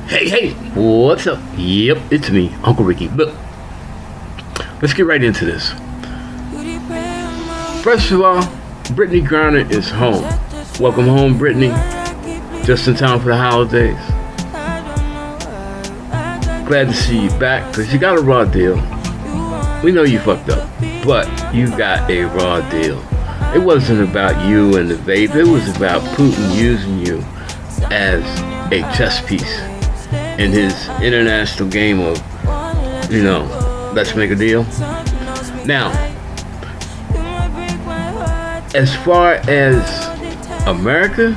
Hey, what's up? Yep, it's me, Uncle Ricky. Look, let's get right into this. First of all, Brittney Griner is home. Welcome home, Brittney. Just in time for the holidays. Glad to see you back, because you got a raw deal. We know you fucked up, but you got a raw deal. It wasn't about you and the vape. It was about Putin using you as a chess piece in his international game of, let's make a deal. Now, as far as America,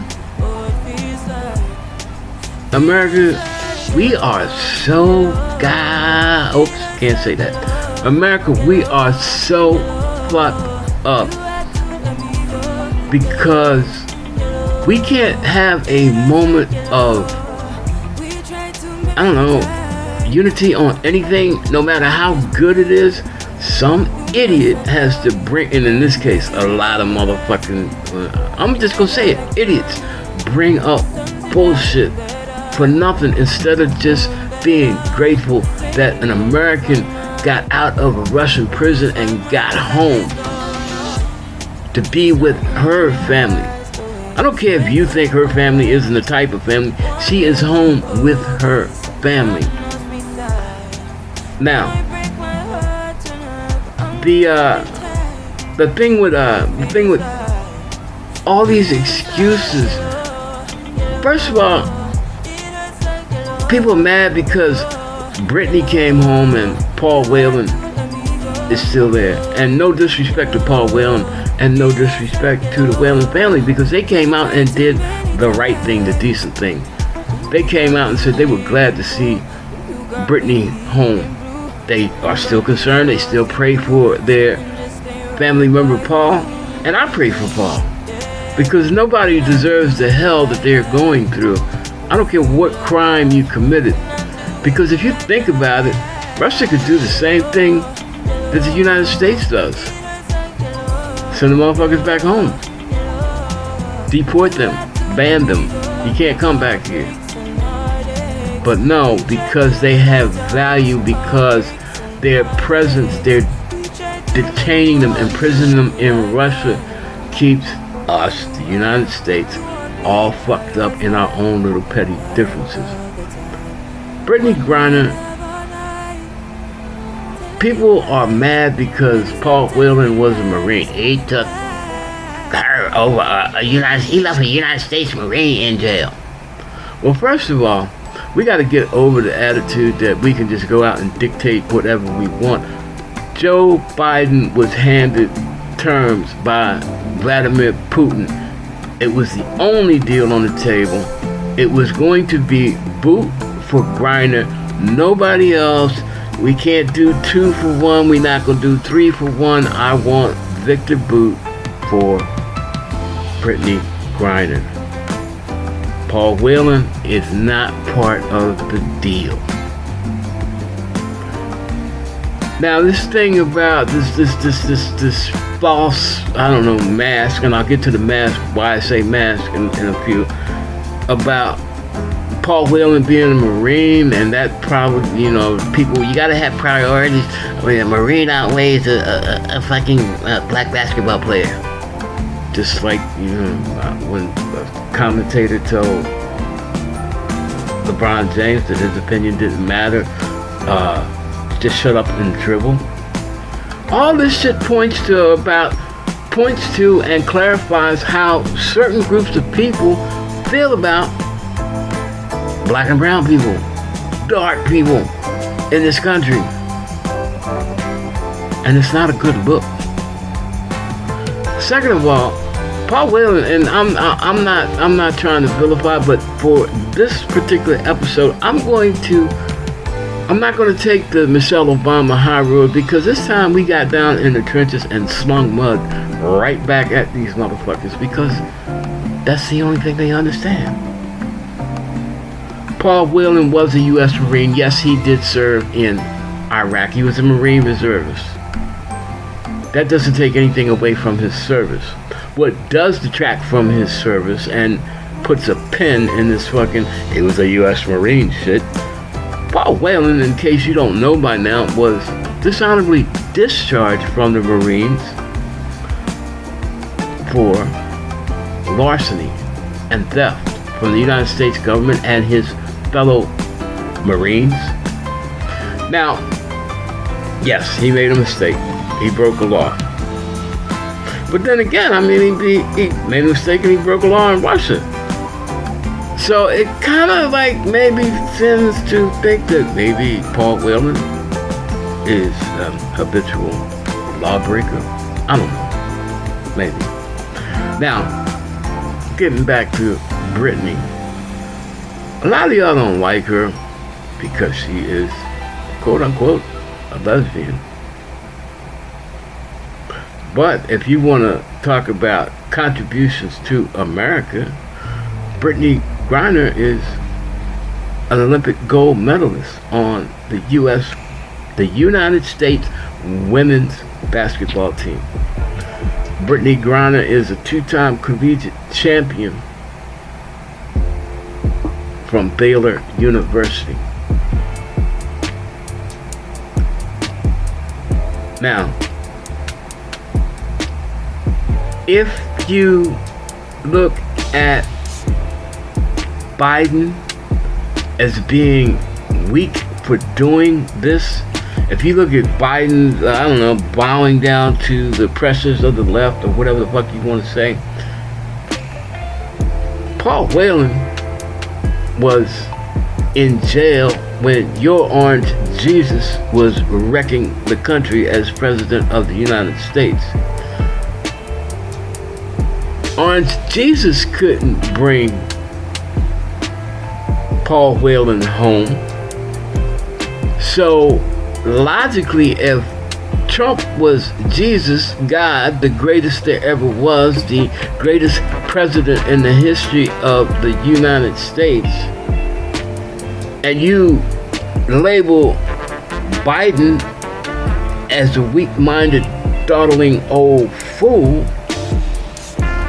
we are so can't say that. America, we are so fucked up because we can't have a moment of, unity on anything, no matter how good it is. Some idiot has to bring, and in this case, a lot of motherfucking, I'm just gonna say it, idiots bring up bullshit for nothing instead of just being grateful that an American got out of a Russian prison and got home to be with her family. I don't care if you think her family isn't the type of family. She is home with her family. Now, the thing with all these excuses. First of all, people are mad because Brittney came home and Paul Whelan is still there. And no disrespect to Paul Whelan and no disrespect to the Whelan family, because they came out and did the right thing, the decent thing. They came out and said they were glad to see Brittney home. They are still concerned. They still pray for their family member Paul. And I pray for Paul, because nobody deserves the hell that they're going through. I don't care what crime you committed. Because if you think about it, Russia could do the same thing that the United States does. Send the motherfuckers back home. Deport them. Ban them. You can't come back here. But no, because they have value, because their presence, they're detaining them, imprisoning them in Russia, keeps us, the United States, all fucked up in our own little petty differences. Brittney Griner, people are mad because Paul Whelan was a Marine. He took her over he left a United States Marine in jail. Well, first of all, we got to get over the attitude that we can just go out and dictate whatever we want. Joe Biden was handed terms by Vladimir Putin. It was the only deal on the table. It was going to be boot for Griner, nobody else. We can't do 2 for 1. We're not going to do 3 for 1. I want Victor Boot for Brittney Griner. Paul Whelan is not part of the deal. Now, this thing about this false, mask, and I'll get to the mask, why I say mask in a few, about Paul Whelan being a Marine, and that probably, people, you gotta have priorities. I mean, a Marine outweighs a fucking black basketball player. Just like, when a commentator told LeBron James that his opinion didn't matter, just shut up and dribble. All this shit points to and clarifies how certain groups of people feel about black and brown people, dark people in this country. And it's not a good look. Second of all, Paul Whelan, and I'm not trying to vilify, but for this particular episode, I'm not going to take the Michelle Obama high road, because this time we got down in the trenches and slung mud right back at these motherfuckers, because that's the only thing they understand. Paul Whelan was a U.S. Marine. Yes, he did serve in Iraq. He was a Marine reservist. That doesn't take anything away from his service. What does detract from his service and puts a pin in this fucking, it was a U.S. Marine shit. Paul Whelan, in case you don't know by now, was dishonorably discharged from the Marines for larceny and theft from the United States government and his fellow Marines. Now, yes, he made a mistake. He broke a law. But then again, I mean, he made a mistake and he broke a law in Russia. So it kind of like maybe tends to think that maybe Paul Whelan is a habitual lawbreaker. I don't know. Maybe. Now, getting back to Britney. A lot of y'all don't like her because she is, quote unquote, a lesbian. But if you want to talk about contributions to America, Brittney Griner is an Olympic gold medalist on the United States women's basketball team. Brittney Griner is a two-time collegiate champion from Baylor University. Now, if you look at Biden as being weak for doing this, if you look at Biden, I don't know, bowing down to the pressures of the left or whatever the fuck you want to say, Paul Whelan was in jail when your Orange Jesus was wrecking the country as President of the United States. Orange Jesus couldn't bring Paul Whelan home. So logically, if Trump was Jesus, God, the greatest there ever was, the greatest president in the history of the United States, and you label Biden as a weak-minded, dawdling old fool,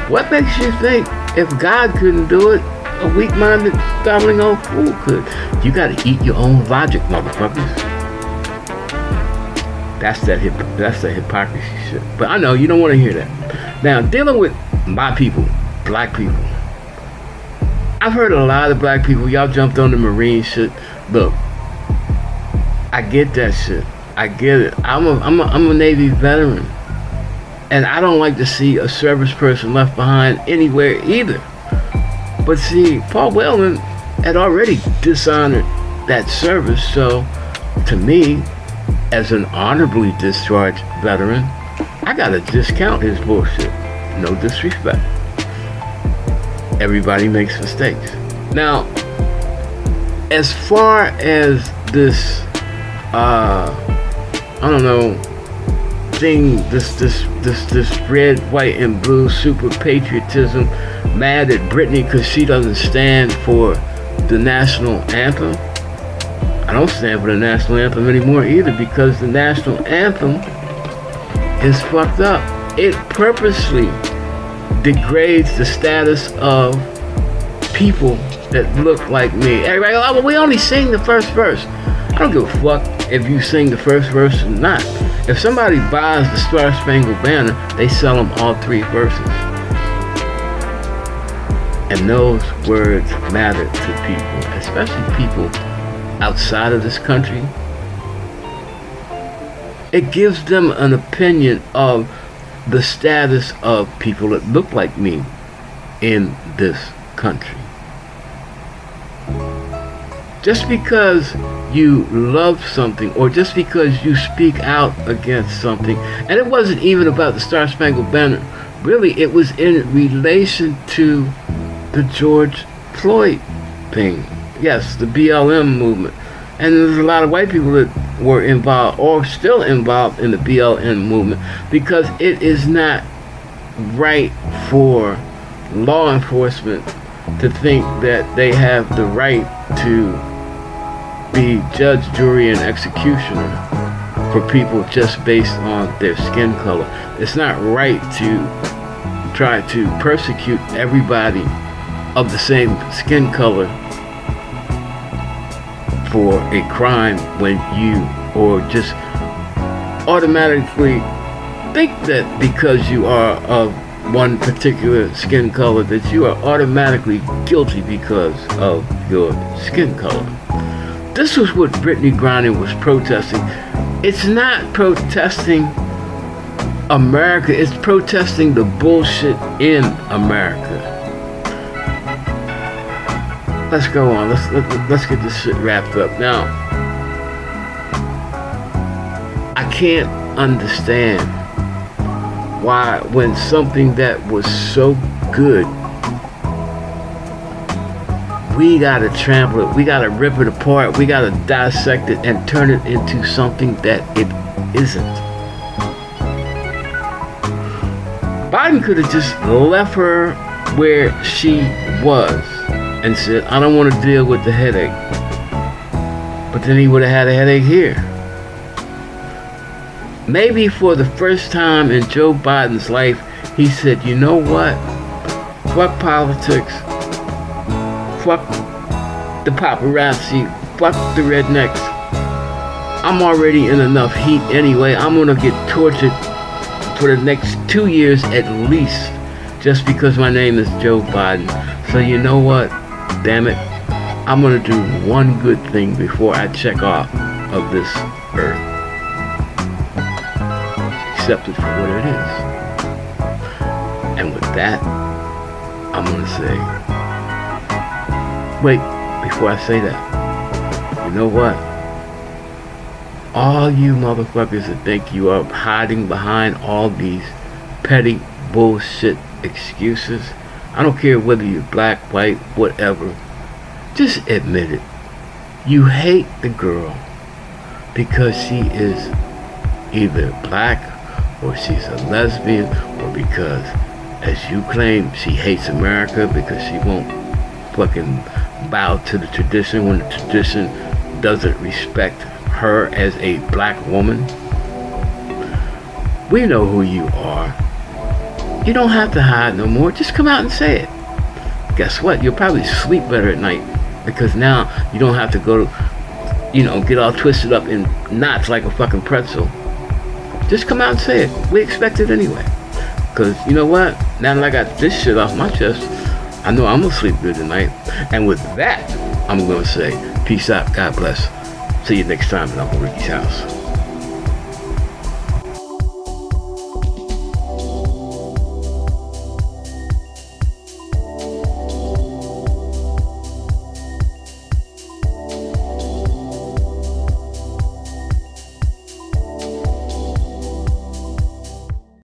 what makes you think if God couldn't do it, a weak-minded, dawdling old fool could? You gotta eat your own logic, motherfuckers. That's the hypocrisy shit. But I know you don't want to hear that. Now, dealing with my people, black people. I've heard a lot of black people, y'all jumped on the Marine shit. Look, I get that shit. I get it. I'm a Navy veteran. And I don't like to see a service person left behind anywhere either. But see, Paul Whelan had already dishonored that service. So, to me, as an honorably discharged veteran, I gotta discount his bullshit. No disrespect. Everybody makes mistakes. Now, as far as this, I don't know, thing, this red, white, and blue super patriotism, mad at Britney because she doesn't stand for the national anthem. I don't stand for the national anthem anymore either, because the national anthem is fucked up. It purposely degrades the status of people that look like me. Everybody goes, oh, well, we only sing the first verse. I don't give a fuck if you sing the first verse or not. If somebody buys the Star Spangled Banner, they sell them all three verses. And those words matter to people, especially people outside of this country. It gives them an opinion of the status of people that look like me in this country. Just because you love something, or just because you speak out against something, and it wasn't even about the Star Spangled Banner, really it was in relation to the George Floyd thing. Yes, the BLM movement. And there's a lot of white people that were involved, or still involved, in the BLM movement, because it is not right for law enforcement to think that they have the right to be judge, jury, and executioner for people just based on their skin color. It's not right to try to persecute everybody of the same skin color for a crime when you, or just automatically think that because you are of one particular skin color that you are automatically guilty because of your skin color. This was what BRITTNEY Griner was protesting. It's not protesting America, it's protesting the bullshit in America. Let's go on. Let's get this shit wrapped up. Now, I can't understand why, when something that was so good, we gotta trample it, we gotta rip it apart, we gotta dissect it and turn it into something that it isn't. Biden could have just left her where she was and said, I don't want to deal with the headache. But then he would have had a headache here. Maybe for the first time in Joe Biden's life, he said, you know what? Fuck politics. Fuck the paparazzi. Fuck the rednecks. I'm already in enough heat anyway. I'm gonna get tortured for the next 2 years at least, just because my name is Joe Biden. So you know what? Damn it. I'm gonna do one good thing before I check off of this earth. Accept it for what it is. And with that, I'm gonna say, wait, before I say that, you know what? All you motherfuckers that think you are hiding behind all these petty bullshit excuses, I don't care whether you're black, white, whatever, just admit it. You hate the girl because she is either black, or she's a lesbian, or because, as you claim, she hates America because she won't fucking bow to the tradition when the tradition doesn't respect her as a black woman. We know who you are. You don't have to hide no more. Just come out and say it. Guess what? You'll probably sleep better at night because now you don't have to go to, get all twisted up in knots like a fucking pretzel. Just come out and say it. We expect it anyway. Because you know what? Now that I got this shit off my chest, I know I'm gonna sleep good tonight. And with that, I'm gonna say, peace out, God bless. See you next time in Uncle Ricky's house.